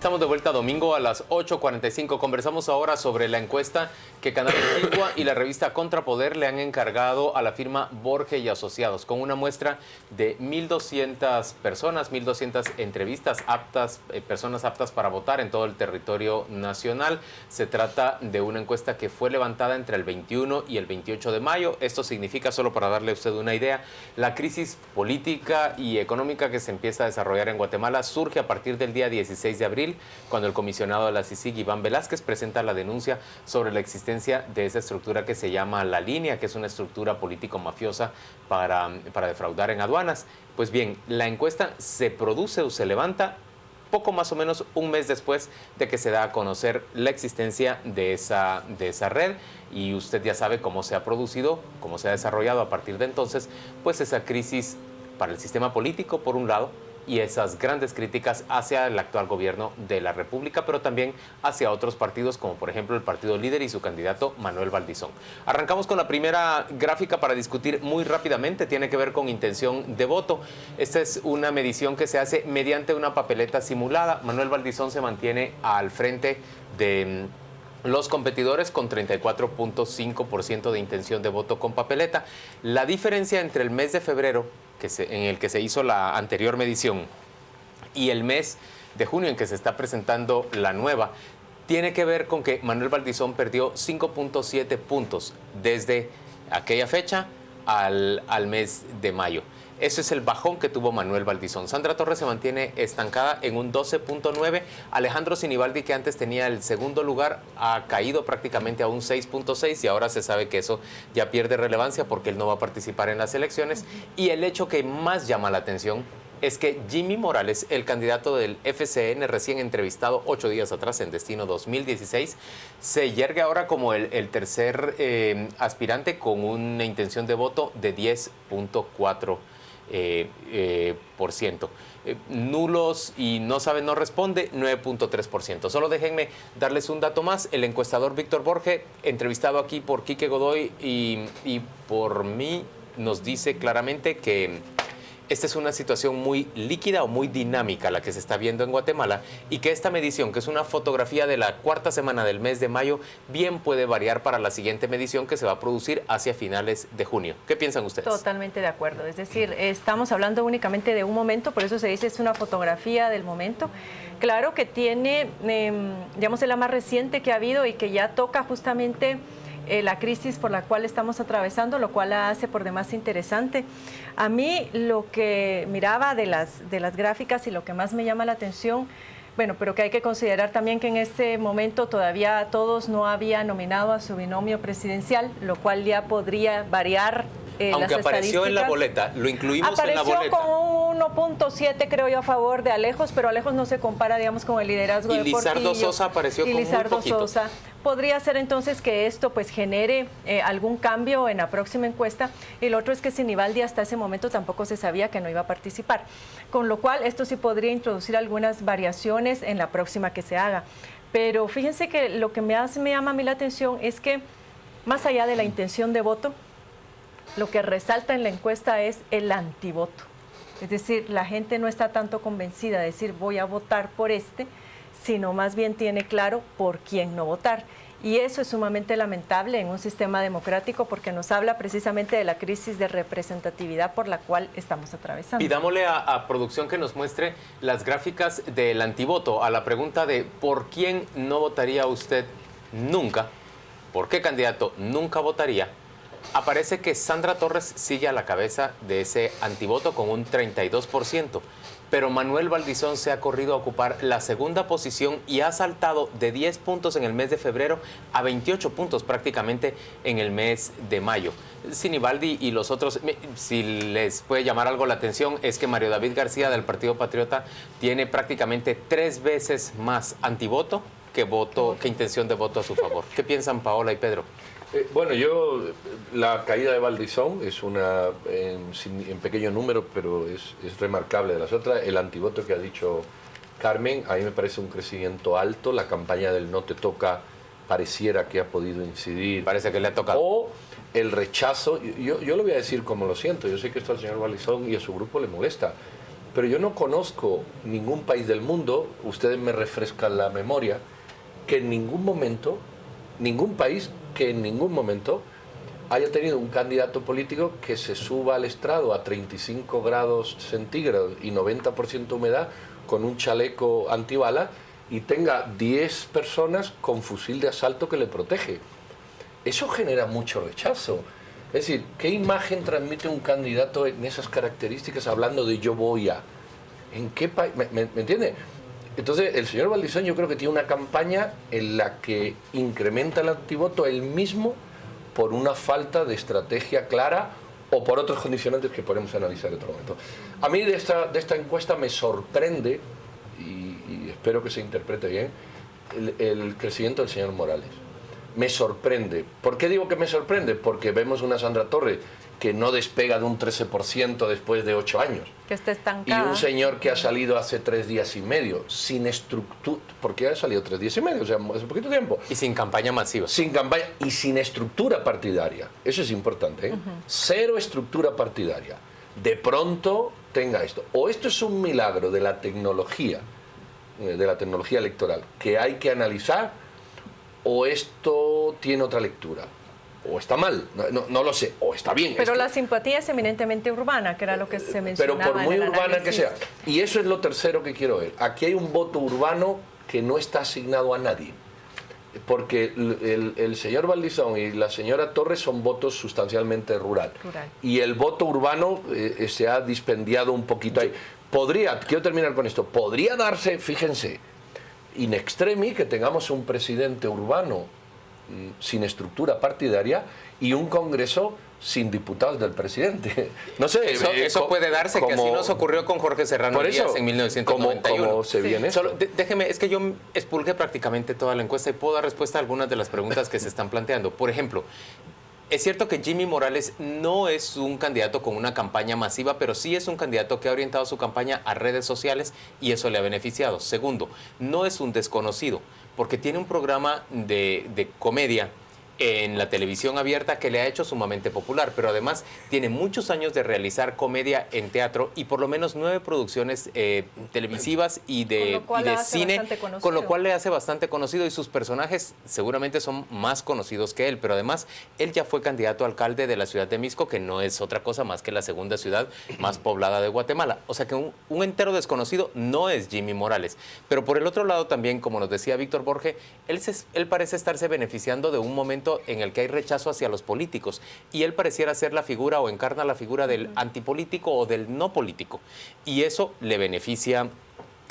Estamos de vuelta domingo a las 8:45. Conversamos ahora sobre la encuesta que Canal Antigua y la revista Contrapoder le han encargado a la firma Borge y Asociados, con una muestra de 1.200 personas, 1.200 entrevistas aptas, personas aptas para votar en todo el territorio nacional. Se trata de una encuesta que fue levantada entre el 21 y el 28 de mayo. Esto significa, solo para darle a usted una idea, la crisis política y económica que se empieza a desarrollar en Guatemala surge a partir del día 16 de abril, cuando el comisionado de la CICIG, Iván Velázquez, presenta la denuncia sobre la existencia de esa estructura que se llama La Línea, que es una estructura político-mafiosa para defraudar en aduanas. Pues bien, la encuesta se produce o se levanta poco más o menos un mes después de que se da a conocer la existencia de esa red, y usted ya sabe cómo se ha producido, cómo se ha desarrollado a partir de entonces, pues esa crisis para el sistema político, por un lado, y esas grandes críticas hacia el actual gobierno de la República, pero también hacia otros partidos, como por ejemplo el Partido Líder y su candidato Manuel Valdizón. Arrancamos con la primera gráfica para discutir muy rápidamente. Tiene que ver con intención de voto. Esta es una medición que se hace mediante una papeleta simulada. Manuel Valdizón se mantiene al frente de los competidores con 34.5% de intención de voto con papeleta. La diferencia entre el mes de febrero, en el que se hizo la anterior medición, y el mes de junio, en que se está presentando la nueva, tiene que ver con que Manuel Valdizón perdió 5.7 puntos desde aquella fecha al mes de mayo. Ese es el bajón que tuvo Manuel Valdizón. Sandra Torres se mantiene estancada en un 12.9. Alejandro Sinibaldi, que antes tenía el segundo lugar, ha caído prácticamente a un 6.6, y ahora se sabe que eso ya pierde relevancia porque él no va a participar en las elecciones. Y el hecho que más llama la atención es que Jimmy Morales, el candidato del FCN, recién entrevistado 8 días atrás en Destino 2016, se yergue ahora como el tercer aspirante con una intención de voto de 10.4%. Nulos y no sabe, no responde, 9.3%. Solo déjenme darles un dato más. El encuestador Víctor Borge, entrevistado aquí por Quique Godoy y por mí, nos dice claramente que esta es una situación muy líquida o muy dinámica la que se está viendo en Guatemala, y que esta medición, que es una fotografía de la cuarta semana del mes de mayo, bien puede variar para la siguiente medición que se va a producir hacia finales de junio. ¿Qué piensan ustedes? Totalmente de acuerdo. Es decir, estamos hablando únicamente de un momento, por eso se dice es una fotografía del momento. Claro que tiene, digamos, es la más reciente que ha habido y que ya toca justamente la crisis por la cual estamos atravesando, lo cual la hace por demás interesante. A mí lo que miraba de las gráficas y lo que más me llama la atención, bueno, pero que hay que considerar también que en este momento todavía todos no habían nominado a su binomio presidencial, lo cual ya podría variar. Aunque apareció en la boleta, lo incluimos en la boleta. Apareció con 1.7, creo yo, a favor de Alejos, pero Alejos no se compara, digamos, con el liderazgo de Portillo. Y Lizardo Sosa apareció con muy poquito. Sosa. Podría ser entonces que esto pues genere algún cambio en la próxima encuesta. Y lo otro es que Sinibaldi hasta ese momento tampoco se sabía que no iba a participar. Con lo cual esto sí podría introducir algunas variaciones en la próxima que se haga. Pero fíjense que lo que me llama a mí la atención es que más allá de la intención de voto, lo que resalta en la encuesta es el antivoto. Es decir, la gente no está tanto convencida de decir voy a votar por este, sino más bien tiene claro por quién no votar. Y eso es sumamente lamentable en un sistema democrático porque nos habla precisamente de la crisis de representatividad por la cual estamos atravesando. Pidámosle a producción que nos muestre las gráficas del antivoto a la pregunta de ¿por quién no votaría usted nunca? ¿Por qué candidato nunca votaría? Aparece que Sandra Torres sigue a la cabeza de ese antivoto con un 32%, pero Manuel Valdizón se ha corrido a ocupar la segunda posición y ha saltado de 10 puntos en el mes de febrero a 28 puntos prácticamente en el mes de mayo. Sinibaldi y los otros, si les puede llamar algo la atención, es que Mario David García del Partido Patriota tiene prácticamente 3 veces más antivoto que intención de voto a su favor. ¿Qué piensan Paola y Pedro? Bueno, la caída de Valdizón es en pequeño número, pero es remarcable de las otras. El antivoto que ha dicho Carmen, a mí me parece un crecimiento alto. La campaña del no te toca pareciera que ha podido incidir. Parece que le ha tocado. O el rechazo, yo lo voy a decir como lo siento, yo sé que esto al señor Valdizón y a su grupo le molesta, pero yo no conozco ningún país del mundo, ustedes me refrescan la memoria, que en ningún momento, ningún país que en ningún momento haya tenido un candidato político que se suba al estrado a 35 grados centígrados y 90% humedad con un chaleco antibala y tenga 10 personas con fusil de asalto que le protege. Eso genera mucho rechazo. Es decir, ¿qué imagen transmite un candidato en esas características hablando de yo voy a? ¿En qué país? ¿Me entiende? Entonces, el señor Valdizón yo creo que tiene una campaña en la que incrementa el antivoto él mismo por una falta de estrategia clara o por otros condicionantes que podemos analizar en otro momento. A mí de esta encuesta me sorprende, y espero que se interprete bien, el crecimiento del señor Morales. Me sorprende. ¿Por qué digo que me sorprende? Porque vemos una Sandra Torres que no despega de un 13% después de 8 años. Que está estancada. Y un señor que ha salido hace 3 días y medio, sin estructura, porque ha salido 3 días y medio, o sea, hace poquito tiempo. Y sin campaña masiva. Sin campaña y sin estructura partidaria. Eso es importante, ¿eh? Cero estructura partidaria. De pronto tenga esto. O esto es un milagro de la tecnología electoral, que hay que analizar, o esto tiene otra lectura. O está mal, no lo sé, o está bien. Pero la simpatía es eminentemente urbana, que era lo que se mencionaba. Pero por muy en el urbana análisis. que sea. Y eso es lo tercero que quiero ver. Aquí hay un voto urbano que no está asignado a nadie. Porque el señor Valdizón y la señora Torres son votos sustancialmente rural. Y el voto urbano se ha dispendiado un poquito ahí. Quiero terminar con esto, podría darse, fíjense, in extremis, que tengamos un presidente urbano sin estructura partidaria y un Congreso sin diputados del presidente. No sé. Eso puede darse, que así nos ocurrió con Jorge Serrano Díaz en 1991. ¿Cómo se viene esto? Déjeme, es que yo expulgué prácticamente toda la encuesta y puedo dar respuesta a algunas de las preguntas que se están planteando. Por ejemplo, es cierto que Jimmy Morales no es un candidato con una campaña masiva, pero sí es un candidato que ha orientado su campaña a redes sociales y eso le ha beneficiado. Segundo, no es un desconocido, porque tiene un programa de comedia en la televisión abierta que le ha hecho sumamente popular, pero además tiene muchos años de realizar comedia en teatro y por lo menos 9 producciones televisivas y de cine, con lo cual le hace bastante conocido y sus personajes seguramente son más conocidos que él, pero además él ya fue candidato a alcalde de la ciudad de Misco, que no es otra cosa más que la segunda ciudad más poblada de Guatemala, o sea que un entero desconocido no es Jimmy Morales, pero por el otro lado también, como nos decía Víctor Borge, él parece estarse beneficiando de un momento en el que hay rechazo hacia los políticos y él pareciera ser la figura o encarna la figura del antipolítico o del no político y eso le beneficia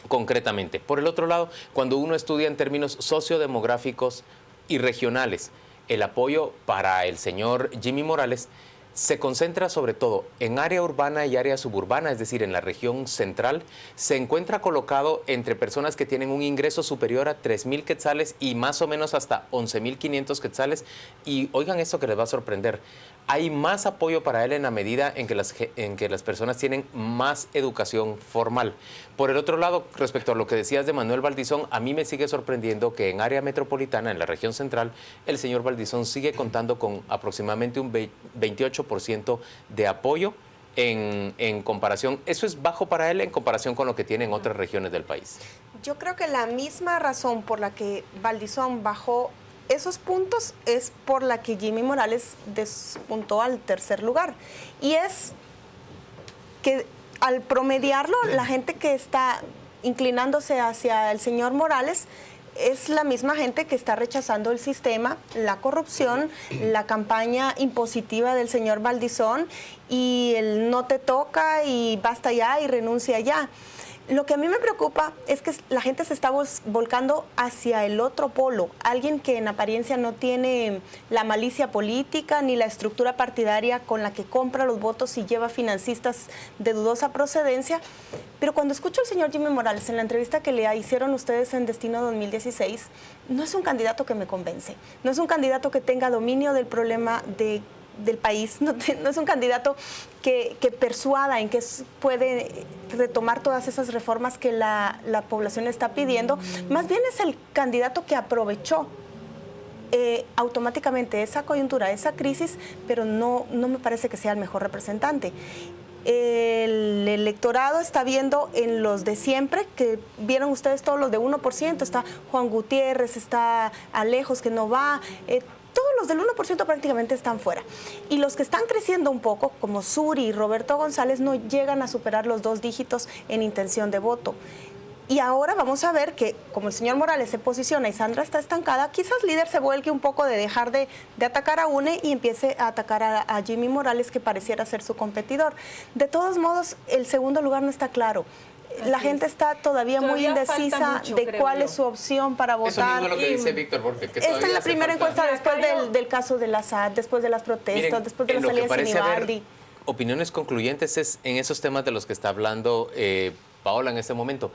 concretamente. Por el otro lado, cuando uno estudia en términos sociodemográficos y regionales el apoyo para el señor Jimmy Morales se concentra sobre todo en área urbana y área suburbana, es decir, en la región central. Se encuentra colocado entre personas que tienen un ingreso superior a 3,000 quetzales y más o menos hasta 11,500 quetzales. Y oigan esto que les va a sorprender. Hay más apoyo para él en la medida en que las personas tienen más educación formal. Por el otro lado, respecto a lo que decías de Manuel Valdizón, a mí me sigue sorprendiendo que en área metropolitana, en la región central, el señor Valdizón sigue contando con aproximadamente un 28% de apoyo en comparación. Eso es bajo para él en comparación con lo que tiene en otras regiones del país. Yo creo que la misma razón por la que Valdizón bajó esos puntos es por la que Jimmy Morales despuntó al tercer lugar. Y es que al promediarlo, la gente que está inclinándose hacia el señor Morales es la misma gente que está rechazando el sistema, la corrupción, la campaña impositiva del señor Valdizón y el no te toca y basta ya y renuncia ya. Lo que a mí me preocupa es que la gente se está volcando hacia el otro polo, alguien que en apariencia no tiene la malicia política ni la estructura partidaria con la que compra los votos y lleva financistas de dudosa procedencia. Pero cuando escucho al señor Jimmy Morales en la entrevista que le hicieron ustedes en Destino 2016, no es un candidato que me convence, no es un candidato que tenga dominio del problema del país, no es un candidato que persuada en que puede retomar todas esas reformas que la población está pidiendo. Más bien es el candidato que aprovechó automáticamente esa coyuntura, esa crisis, pero no me parece que sea el mejor representante. El electorado está viendo en los de siempre, que vieron ustedes todos los de 1%, está Juan Gutiérrez, está Alejos que no va, todos los del 1% prácticamente están fuera. Y los que están creciendo un poco, como Suri y Roberto González, no llegan a superar los 2 dígitos en intención de voto. Y ahora vamos a ver que, como el señor Morales se posiciona y Sandra está estancada, quizás líder se vuelque un poco de dejar de atacar a UNE y empiece a atacar a Jimmy Morales, que pareciera ser su competidor. De todos modos, el segundo lugar no está claro. La gente está todavía muy indecisa de cuál es su opción para votar. Eso mismo es lo que dice Víctor Borges. Esta es la primera encuesta después del caso de la SAT, después de las protestas, miren, después de la salida de Sinibaldi. Opiniones concluyentes es en esos temas de los que está hablando Paola en este momento.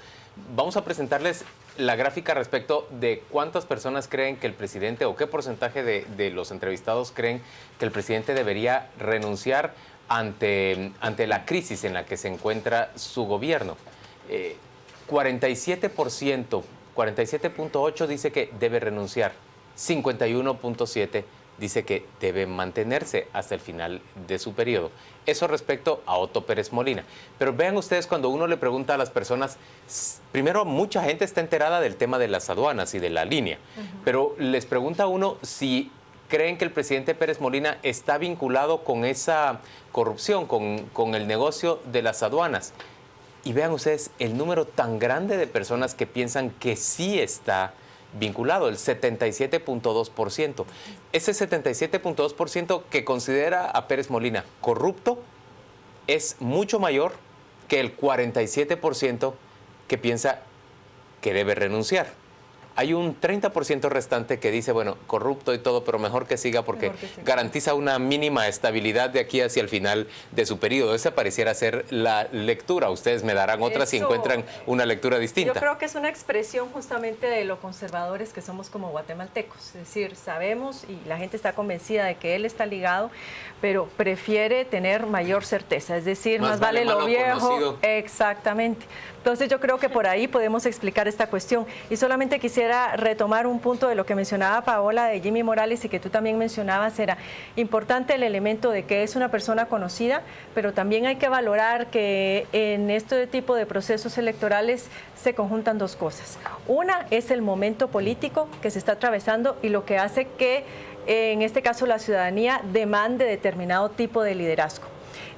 Vamos a presentarles la gráfica respecto de cuántas personas creen que el presidente o qué porcentaje de los entrevistados creen que el presidente debería renunciar ante la crisis en la que se encuentra su gobierno. 47%, 47.8% dice que debe renunciar, 51.7% dice que debe mantenerse hasta el final de su periodo. Eso respecto a Otto Pérez Molina. Pero vean ustedes, cuando uno le pregunta a las personas, primero mucha gente está enterada del tema de las aduanas y de la línea, pero les pregunta a uno si creen que el presidente Pérez Molina está vinculado con esa corrupción, con el negocio de las aduanas. Y vean ustedes el número tan grande de personas que piensan que sí está vinculado, el 77.2%. Ese 77.2% que considera a Pérez Molina corrupto es mucho mayor que el 47% que piensa que debe renunciar. Hay un 30% restante que dice, bueno, corrupto y todo, pero mejor que siga porque garantiza una mínima estabilidad de aquí hacia el final de su periodo. Esa pareciera ser la lectura. Ustedes me darán otra si encuentran una lectura distinta. Yo creo que es una expresión justamente de lo conservadores que somos como guatemaltecos. Es decir, sabemos y la gente está convencida de que él está ligado, pero prefiere tener mayor certeza. Es decir, más vale lo viejo. Conocido. Exactamente. Entonces yo creo que por ahí podemos explicar esta cuestión. Y solamente quisiera retomar un punto de lo que mencionaba Paola de Jimmy Morales y que tú también mencionabas. Era importante el elemento de que es una persona conocida, pero también hay que valorar que en este tipo de procesos electorales se conjuntan 2 cosas. Una es el momento político que se está atravesando y lo que hace que en este caso la ciudadanía demande determinado tipo de liderazgo.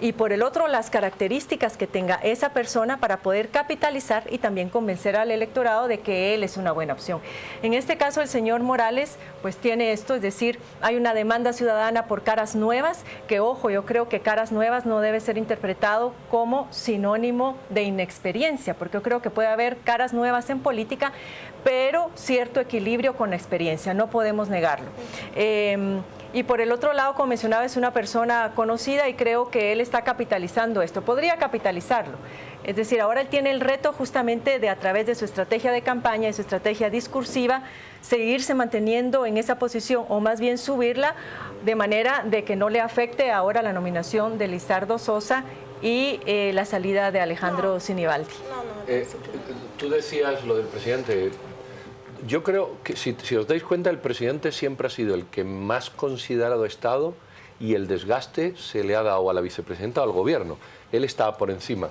Y por el otro, las características que tenga esa persona para poder capitalizar y también convencer al electorado de que él es una buena opción. En este caso, el señor Morales pues tiene esto, es decir, hay una demanda ciudadana por caras nuevas, que ojo, yo creo que caras nuevas no debe ser interpretado como sinónimo de inexperiencia, porque yo creo que puede haber caras nuevas en política, pero cierto equilibrio con la experiencia, no podemos negarlo. Y por el otro lado, como mencionaba, es una persona conocida y creo que él está capitalizando esto. Podría capitalizarlo. Es decir, ahora él tiene el reto justamente de, a través de su estrategia de campaña y su estrategia discursiva, seguirse manteniendo en esa posición o más bien subirla de manera de que no le afecte ahora la nominación de Lizardo Sosa y la salida de Alejandro Sinibaldi. Tú decías lo del presidente. Yo creo que si os dais cuenta, el presidente siempre ha sido el que más considerado ha estado y el desgaste se le ha dado a la vicepresidenta o al gobierno. Él estaba por encima.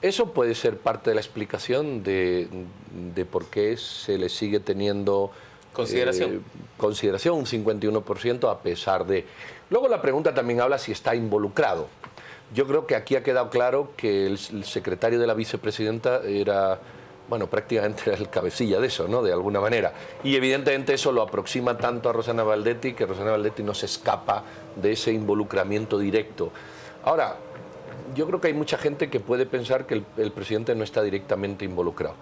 Eso puede ser parte de la explicación de por qué se le sigue teniendo consideración, un 51% a pesar de... Luego la pregunta también habla si está involucrado. Yo creo que aquí ha quedado claro que el secretario de la vicepresidenta era... Bueno, prácticamente era el cabecilla de eso, ¿no? De alguna manera. Y evidentemente eso lo aproxima tanto a Rosana Baldetti, que Rosana Baldetti no se escapa de ese involucramiento directo. Ahora, yo creo que hay mucha gente que puede pensar que el presidente no está directamente involucrado.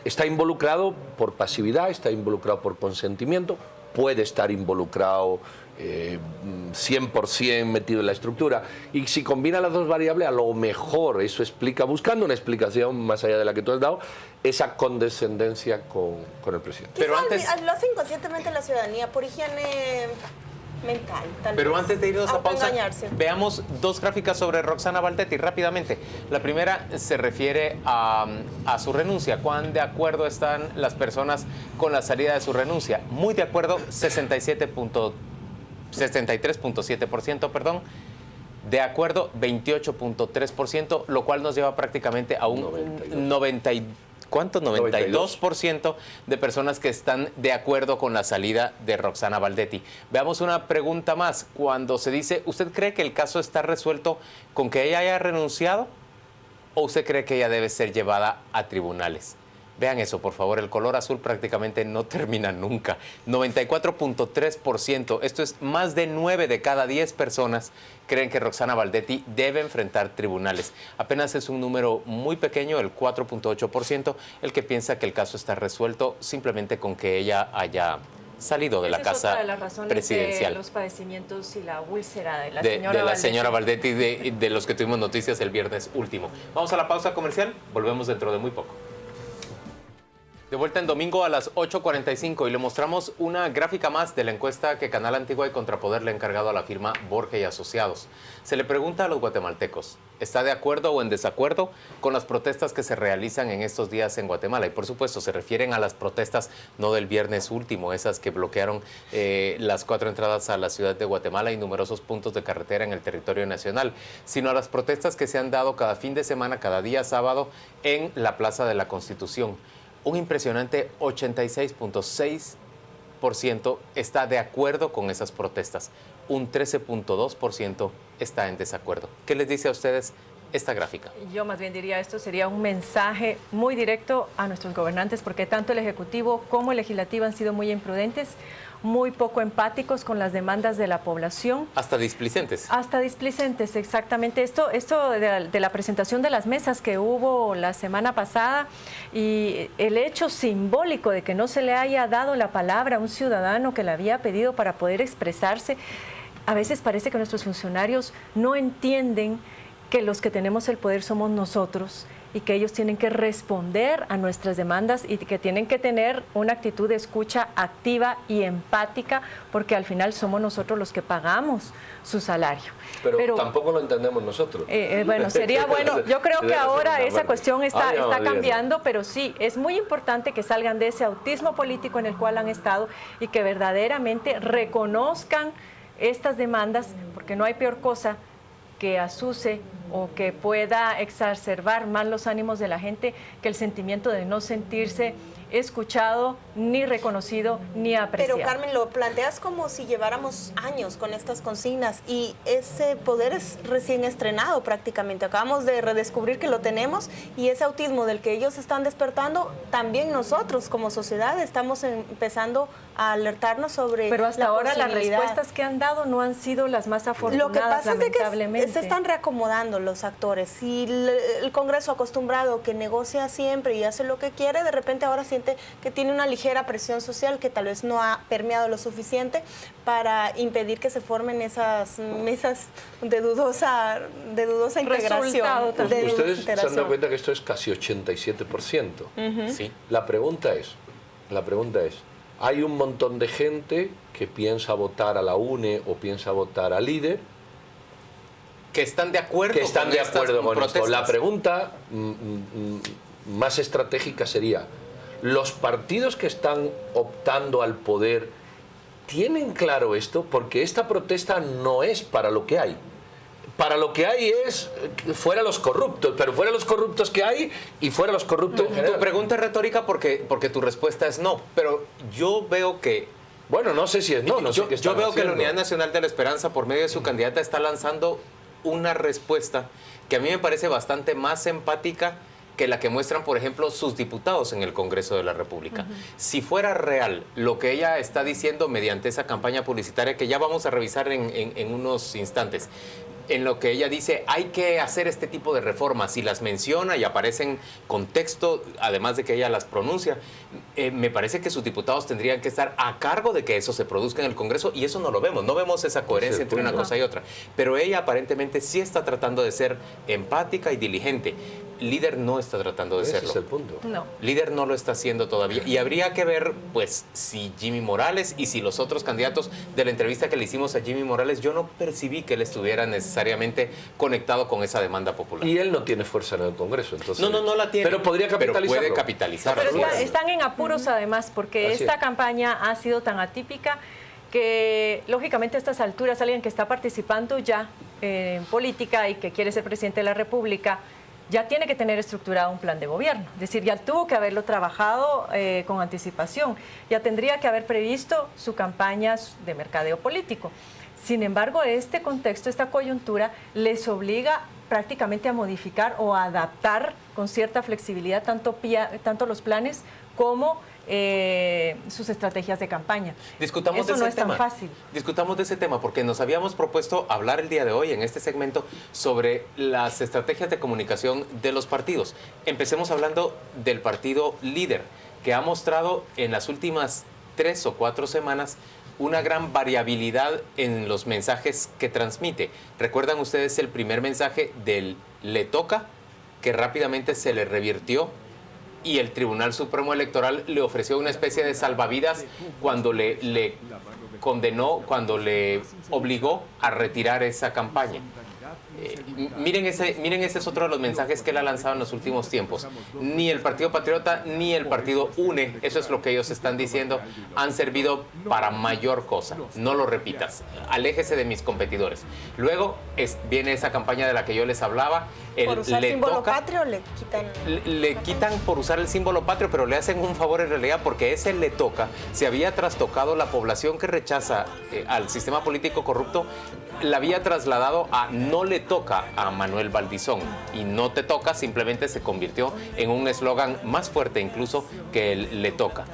Está involucrado por pasividad, está involucrado por consentimiento, puede estar involucrado 100% metido en la estructura. Y si combina las 2 variables, a lo mejor eso explica, buscando una explicación más allá de la que tú has dado, esa condescendencia con el presidente. Pero antes lo hace inconscientemente la ciudadanía por higiene mental. Pero antes de irnos a pausa, engañarse. Veamos 2 gráficas sobre Roxana Baldetti rápidamente. La primera se refiere a su renuncia. ¿Cuán de acuerdo están las personas con la salida de su renuncia? Muy de acuerdo, 63.7%, perdón. de acuerdo 28.3%, lo cual nos lleva prácticamente a un 92% de personas que están de acuerdo con la salida de Roxana Baldetti. Veamos una pregunta más. Cuando se dice, ¿usted cree que el caso está resuelto con que ella haya renunciado o usted cree que ella debe ser llevada a tribunales? Vean eso, por favor. El color azul prácticamente no termina nunca. 94.3%. Esto es más de 9 de cada 10 personas creen que Roxana Baldetti debe enfrentar tribunales. Apenas es un número muy pequeño, el 4.8%, el que piensa que el caso está resuelto simplemente con que ella haya salido de la casa otra de las razones presidencial. de los padecimientos y la úlcera de la señora Baldetti, de los que tuvimos noticias el viernes último. Vamos a la pausa comercial. Volvemos dentro de muy poco. De vuelta en domingo a las 8:45 y le mostramos una gráfica más de la encuesta que Canal Antigua y Contrapoder le ha encargado a la firma Borge y Asociados. Se le pregunta a los guatemaltecos, ¿está de acuerdo o en desacuerdo con las protestas que se realizan en estos días en Guatemala? Y por supuesto se refieren a las protestas no del viernes último, esas que bloquearon las 4 entradas a la ciudad de Guatemala y numerosos puntos de carretera en el territorio nacional, sino a las protestas que se han dado cada fin de semana, cada día sábado en la Plaza de la Constitución. Un impresionante 86.6% está de acuerdo con esas protestas. Un 13.2% está en desacuerdo. ¿Qué les dice a ustedes esta gráfica? Yo más bien diría, esto sería un mensaje muy directo a nuestros gobernantes, porque tanto el Ejecutivo como el Legislativo han sido muy imprudentes, muy poco empáticos con las demandas de la población. Hasta displicentes. Hasta displicentes, exactamente. Esto de la presentación de las mesas que hubo la semana pasada y el hecho simbólico de que no se le haya dado la palabra a un ciudadano que le había pedido para poder expresarse, a veces parece que nuestros funcionarios no entienden que los que tenemos el poder somos nosotros y que ellos tienen que responder a nuestras demandas y que tienen que tener una actitud de escucha activa y empática, porque al final somos nosotros los que pagamos su salario. Pero tampoco lo entendemos nosotros. Bueno, sería bueno. Yo creo que ahora esa cuestión está cambiando, pero sí, es muy importante que salgan de ese autismo político en el cual han estado y que verdaderamente reconozcan estas demandas, porque no hay peor cosa que azuse o que pueda exacerbar más los ánimos de la gente que el sentimiento de no sentirse escuchado, ni reconocido, ni apreciado. Pero Carmen, lo planteas como si lleváramos años con estas consignas y ese poder es recién estrenado prácticamente. Acabamos de redescubrir que lo tenemos y ese autismo del que ellos están despertando, también nosotros como sociedad estamos empezando a alertarnos sobre. Pero hasta ahora las respuestas que han dado no han sido las más afortunadas, lo que pasa lamentablemente. es que se están reacomodando los actores. Si el Congreso acostumbrado que negocia siempre y hace lo que quiere, de repente ahora siente que tiene una ligera presión social que tal vez no ha permeado lo suficiente para impedir que se formen esas mesas de dudosa integración. Ustedes se han dado cuenta que esto es casi 87%. Sí. La pregunta es, hay un montón de gente que piensa votar a la UNE o piensa votar al líder, que están de acuerdo con esto. La pregunta más estratégica sería, ¿los partidos que están optando al poder tienen claro esto? Porque esta protesta no es para lo que hay. Para lo que hay es fuera los corruptos, pero fuera los corruptos que hay y fuera los corruptos en general. Tu pregunta es retórica porque tu respuesta es no, pero yo veo que... Bueno, no sé si es no, sé qué están Yo veo que la haciendo. Unidad Nacional de la Esperanza, por medio de su candidata, está lanzando una respuesta que a mí me parece bastante más empática que la que muestran, por ejemplo, sus diputados en el Congreso de la República. Si fuera real lo que ella está diciendo mediante esa campaña publicitaria, que ya vamos a revisar en unos instantes, en lo que ella dice, hay que hacer este tipo de reformas, y las menciona y aparecen con texto, además de que ella las pronuncia, me parece que sus diputados tendrían que estar a cargo de que eso se produzca en el Congreso, y eso no lo vemos, no vemos esa coherencia entre una cosa y otra. Pero ella aparentemente sí está tratando de ser empática y diligente. Líder no está tratando de serlo. Ese es el punto. No. Líder no lo está haciendo todavía. Y habría que ver, pues, si Jimmy Morales y si los otros candidatos, de la entrevista que le hicimos a Jimmy Morales, yo no percibí que él estuviera necesariamente conectado con esa demanda popular. Y él no tiene fuerza en el Congreso, entonces. No la tiene. Pero podría capitalizarlo. Pero puede capitalizarlo. Pero están en apuros además, porque Así esta es. campaña ha sido tan atípica que, lógicamente, a estas alturas alguien que está participando ya en política y que quiere ser presidente de la República, ya tiene que tener estructurado un plan de gobierno. Es decir, ya tuvo que haberlo trabajado con anticipación, ya tendría que haber previsto su campaña de mercadeo político. Sin embargo, este contexto, esta coyuntura, les obliga prácticamente a modificar o a adaptar con cierta flexibilidad tanto los planes como sus estrategias de campaña. Discutamos Eso de no ese es tema. tan fácil. Discutamos de ese tema porque nos habíamos propuesto hablar el día de hoy en este segmento sobre las estrategias de comunicación de los partidos. Empecemos hablando del partido líder, que ha mostrado en las últimas 3 o 4 semanas una gran variabilidad en los mensajes que transmite. ¿Recuerdan ustedes el primer mensaje del "le toca", que rápidamente se le revirtió y el Tribunal Supremo Electoral le ofreció una especie de salvavidas cuando le condenó, cuando le obligó a retirar esa campaña? Miren, ese es otro de los mensajes que él ha lanzado en los últimos tiempos. Ni el Partido Patriota ni el Partido UNE, eso es lo que ellos están diciendo, han servido para mayor cosa. No lo repitas, aléjese de mis competidores. Luego viene esa campaña de la que yo les hablaba. ¿Por usar el símbolo patrio le quitan? Le quitan por usar el símbolo patrio, pero le hacen un favor en realidad, porque ese "le toca" se había trastocado. La población que rechaza al sistema político corrupto la había trasladado a "no le toca" a Manuel Valdizón, y "no te toca" simplemente se convirtió en un eslogan más fuerte incluso que el "le toca".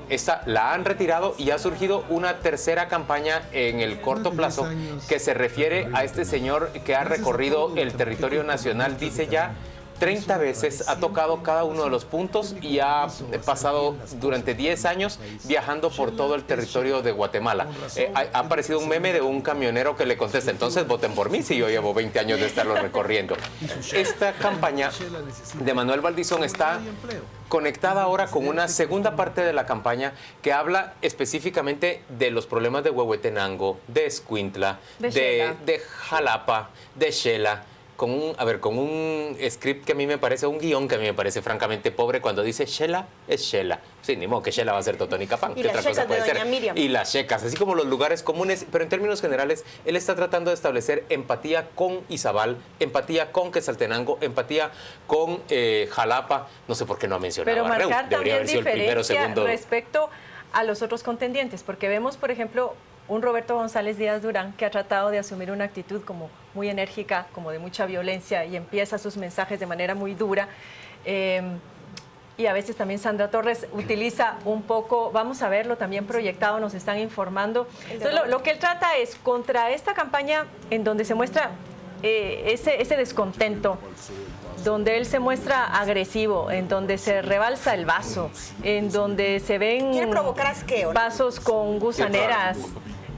Esta la han retirado y ha surgido una tercera campaña en el corto plazo que se refiere a este señor que ha recorrido el territorio nacional, dice ya 30 veces, ha tocado cada uno de los puntos y ha pasado durante 10 años viajando por todo el territorio de Guatemala. Ha aparecido un meme de un camionero que le contesta: entonces voten por mí si yo llevo 20 años de estarlo recorriendo. Esta campaña de Manuel Valdizón está conectada ahora con una segunda parte de la campaña que habla específicamente de los problemas de Huehuetenango, de Escuintla, de Jalapa, de Xela, con un script que a mí me parece, un guión que a mí me parece francamente pobre, cuando dice Xela es Xela. Sí, ni modo que Xela va a ser Totonicapán. ¿Qué otra cosa puede ser? Miriam. Y las checas, así como los lugares comunes, pero en términos generales, él está tratando de establecer empatía con Izabal, empatía con Quetzaltenango, empatía con Jalapa. No sé por qué no ha mencionado pero a Reu. Marcar Debería haber sido el primero, segundo. Respecto a los otros contendientes, porque vemos, por ejemplo, un Roberto González Díaz Durán que ha tratado de asumir una actitud como muy enérgica, como de mucha violencia, y empieza sus mensajes de manera muy dura. Y a veces también Sandra Torres utiliza un poco, vamos a verlo también proyectado, nos están informando. Entonces, lo que él trata es contra esta campaña en donde se muestra ese descontento, donde él se muestra agresivo, en donde se rebalsa el vaso, en donde se ven quiere provocar asqueo, ¿no? Vasos con gusaneras.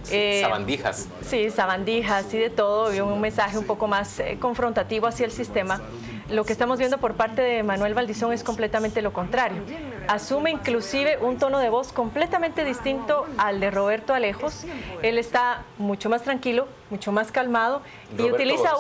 Sabandijas. Sí, sabandijas y de todo, y un mensaje un poco más confrontativo hacia el sistema. Lo que estamos viendo por parte de Manuel Valdizón es completamente lo contrario. Asume inclusive un tono de voz completamente distinto al de Roberto Alejos. Él está mucho más tranquilo, mucho más calmado, y utiliza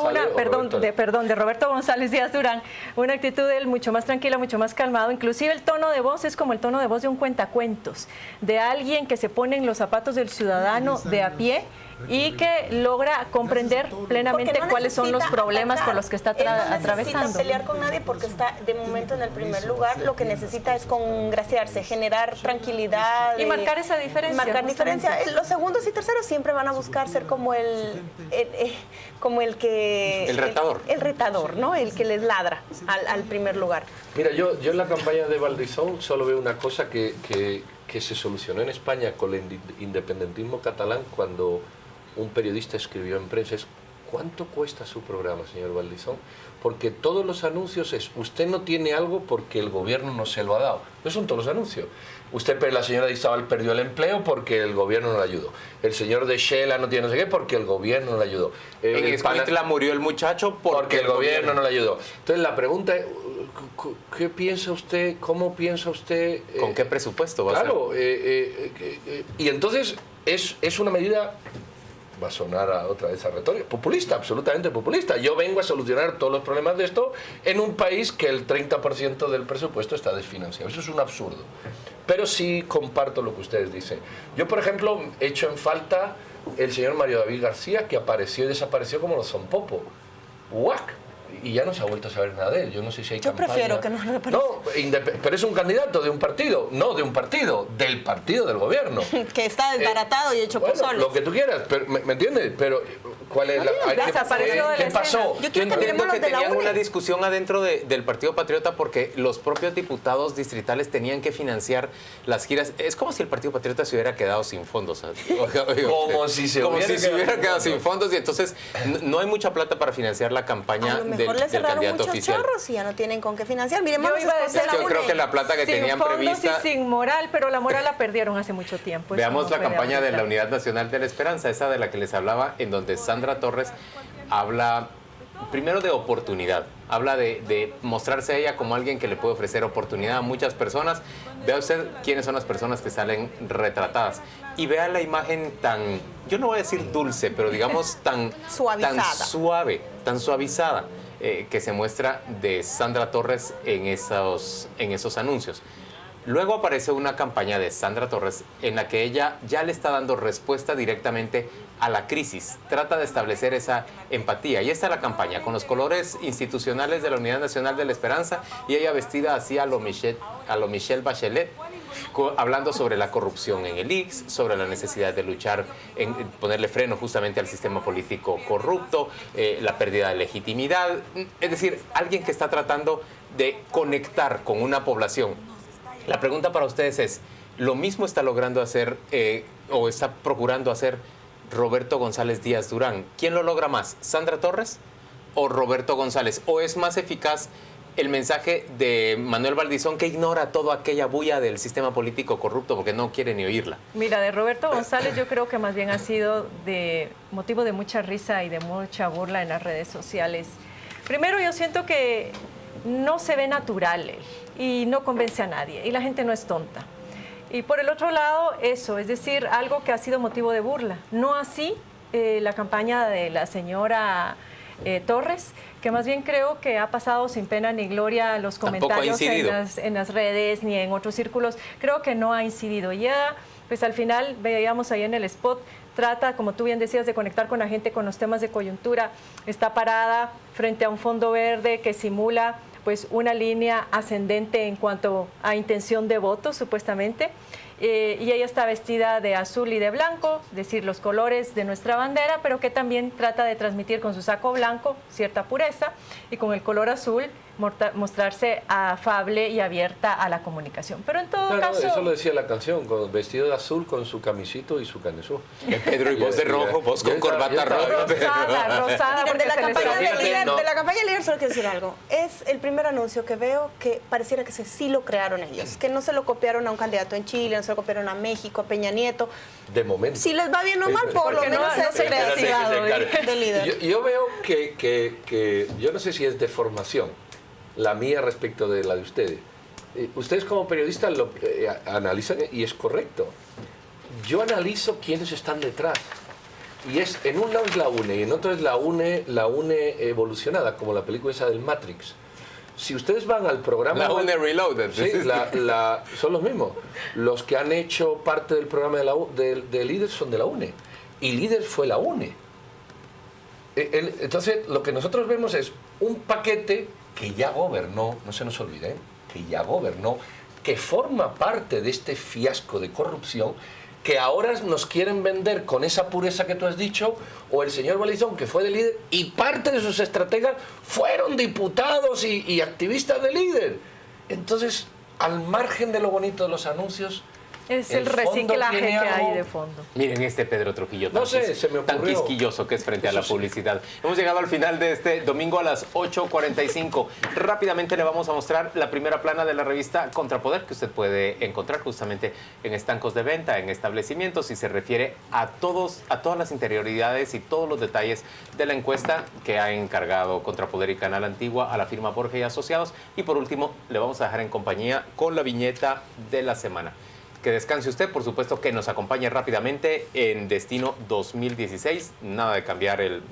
de Roberto González Díaz Durán, una actitud de él mucho más tranquila, mucho más calmado. Inclusive el tono de voz es como el tono de voz de un cuentacuentos, de alguien que se pone en los zapatos del ciudadano de a pie y que logra comprender plenamente cuáles son los problemas por los que está atravesando. No necesita pelear con nadie porque está de momento en el primer lugar. Lo que necesita es congraciarse, generar tranquilidad. Y marcar esa diferencia. Marcar diferencia. Los segundos y terceros siempre van a buscar ser como el retador. El retador, ¿no? El que les ladra al primer lugar. Mira, yo en la campaña de Valdizón solo veo una cosa que se solucionó en España con el independentismo catalán cuando un periodista escribió en prensa: es ¿cuánto cuesta su programa, señor Valdizón? Porque todos los anuncios es: usted no tiene algo porque el gobierno no se lo ha dado. No son todos los anuncios. La señora de Izabal perdió el empleo porque el gobierno no le ayudó. El señor de Xela no tiene no sé qué porque el gobierno no le ayudó. En Escuintla murió el muchacho porque el gobierno no le ayudó. Entonces la pregunta es: ¿qué piensa usted? ¿Cómo piensa usted? ¿Con qué presupuesto va a ser? Claro, y entonces es una medida, va a sonar a otra vez a retórica, populista, absolutamente populista. Yo vengo a solucionar todos los problemas de esto en un país que el 30% del presupuesto está desfinanciado. Eso es un absurdo. Pero sí comparto lo que ustedes dicen. Yo, por ejemplo, echo en falta el señor Mario David García, que apareció y desapareció como los Sonpopo. ¡Guac! Y ya no se ha vuelto a saber nada de él. Yo no sé si hay campaña. Yo prefiero que no reaparezca. No, pero es un candidato de un partido. No de un partido, del partido del gobierno. Que está desbaratado y hecho Bueno, pozoles. lo que tú quieras, pero, ¿me entiendes? Pero, ¿cuál es desapareció de la ¿qué pasó? Yo Yo quiero que entiendo miremos que los de la tenían UNE. una discusión adentro del Partido Patriota porque los propios diputados distritales tenían que financiar las giras. Es como si el Partido Patriota se hubiera quedado sin fondos. Como si se hubiera quedado sin fondos y entonces no hay mucha plata para financiar la campaña A lo del mejor le cerraron candidato muchos oficial. chorros y ya no tienen con qué financiar. Miremos Yo los iba a spots de decir- la Yo creo UNE. que la plata que sin tenían fondos prevista... y sin moral, pero la moral la perdieron hace mucho tiempo. Eso Veamos no la fue de campaña de ahorita. la Unidad Nacional de la Esperanza, esa de la que les hablaba, en donde Sandra Torres habla primero de oportunidad, habla de mostrarse a ella como alguien que le puede ofrecer oportunidad a muchas personas. Vea usted quiénes son las personas que salen retratadas y vea la imagen tan, yo no voy a decir dulce, pero digamos tan Suavizada. tan suave, tan suavizada que se muestra de Sandra Torres en esos anuncios. Luego aparece una campaña de Sandra Torres en la que ella ya le está dando respuesta directamente a la crisis. Trata de establecer esa empatía. Y esta es la campaña, con los colores institucionales de la Unidad Nacional de la Esperanza y ella vestida así a lo Michelle Bachelet, hablando sobre la corrupción en el ICS, sobre la necesidad de luchar, en ponerle freno justamente al sistema político corrupto, la pérdida de legitimidad. Es decir, alguien que está tratando de conectar con una población. La pregunta para ustedes es, ¿lo mismo está logrando hacer o está procurando hacer Roberto González Díaz Durán? ¿Quién lo logra más, Sandra Torres o Roberto González? ¿O es más eficaz el mensaje de Manuel Valdizón, que ignora toda aquella bulla del sistema político corrupto porque no quiere ni oírla? Mira, de Roberto González yo creo que más bien ha sido de motivo de mucha risa y de mucha burla en las redes sociales. Primero, yo siento que no se ve natural él y no convence a nadie y la gente no es tonta. Y por el otro lado, eso, es decir, algo que ha sido motivo de burla. No así la campaña de la señora Torres, que más bien creo que ha pasado sin pena ni gloria los comentarios en las redes ni en otros círculos. Creo que no ha incidido. Ya, pues al final, veíamos ahí en el spot, trata, como tú bien decías, de conectar con la gente con los temas de coyuntura. Está parada frente a un fondo verde que simula pues una línea ascendente en cuanto a intención de voto, supuestamente. Y ella está vestida de azul y de blanco, es decir, los colores de nuestra bandera, pero que también trata de transmitir con su saco blanco cierta pureza y con el color azul mostrarse afable y abierta a la comunicación. Pero en todo caso... Eso lo decía la canción, vestido de azul con su camisito y su canesú. Pedro, y vos de rojo, vos con corbata roja. Rosada, Mira, porque de la se les campaña olvida. de líder, de la campaña líder solo quiero decir algo. Es el primer anuncio que veo que pareciera que sí lo crearon ellos, que no se lo copiaron a un candidato en Chile, no se lo copiaron a México, a Peña Nieto. De momento. Si les va bien o mal, por lo Porque menos no es se creatividad creatividad de líder. Yo veo que yo no sé si es deformación la mía respecto de la de ustedes. Ustedes como periodistas lo analizan y es correcto. Yo analizo quiénes están detrás. Y en un lado es la UNE y en otro es la UNE evolucionada, como la película esa del Matrix. Si ustedes van al programa... La UNE Reloaded. Sí, son los mismos. Los que han hecho parte del programa de Líder son de la UNE. Y Líder fue la UNE. Entonces, lo que nosotros vemos es un paquete que ya gobernó, no se nos olvide, que ya gobernó, que forma parte de este fiasco de corrupción, que ahora nos quieren vender con esa pureza que tú has dicho, o el señor Valdizón, que fue de Líder, y parte de sus estrategas fueron diputados y activistas de Líder. Entonces, al margen de lo bonito de los anuncios, Es el reciclaje que algo... hay de fondo. Miren este Pedro Trujillo No sé, se me tan ocurrió. quisquilloso que es frente a Eso la sí. publicidad. Hemos llegado al final de este domingo a las 8:45. Rápidamente le vamos a mostrar la primera plana de la revista Contrapoder, que usted puede encontrar justamente en estancos de venta, en establecimientos, y se refiere a todas las interioridades y todos los detalles de la encuesta que ha encargado Contrapoder y Canal Antigua a la firma Borges y Asociados. Y por último, le vamos a dejar en compañía con la viñeta de la semana. Que descanse usted, por supuesto que nos acompañe rápidamente en Destino 2016. Nada de cambiar el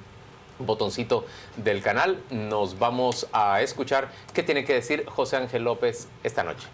botoncito del canal. Nos vamos a escuchar qué tiene que decir José Ángel López esta noche.